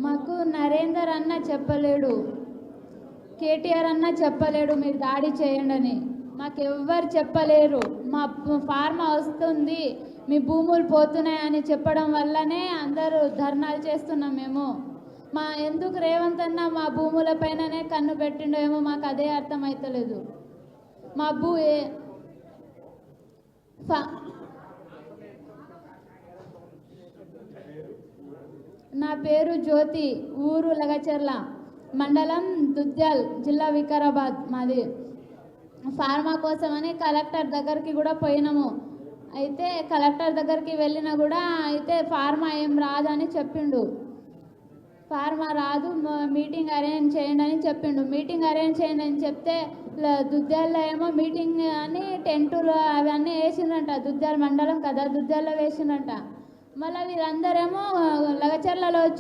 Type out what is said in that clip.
మాకు నరేందర్ అన్న చెప్పలేడు, కేటీఆర్ అన్న చెప్పలేడు మీరు దాడి చేయండి అని. మాకు ఎవ్వరు చెప్పలేరు. మా ఫార్మా వస్తుంది, మీ భూములు పోతున్నాయని చెప్పడం వల్లనే అందరూ ధర్నాలు చేస్తున్నాం మేము. ఎందుకు రేవంత్ అన్న మా భూముల పైననే కన్ను పెట్టిండో ఏమో మాకు అదే అర్థమవుతలేదు. మా నా పేరు జ్యోతి, ఊరు లగచర్ల, మండలం దుద్యాల్, జిల్లా వికారాబాద్ మాది. ఫార్మా కోసమని కలెక్టర్ దగ్గరికి కూడా పోయినాము. అయితే కలెక్టర్ దగ్గరికి వెళ్ళినా కూడా అయితే ఫార్మా ఏం రాదని చెప్పిండు. ఫార్మా రాదు, మీటింగ్ అరేంజ్ చేయండి అని చెప్పిండు. మీటింగ్ అరేంజ్ చేయండి అని చెప్తే దుద్యాల్లో ఏమో మీటింగ్ అని టెంటులు అవన్నీ వేసిందంట. దుద్యాల మండలం కదా, దుద్యాల్లో వేసిందంట. మళ్ళీ వీళ్ళందరేమో లగచర్లలో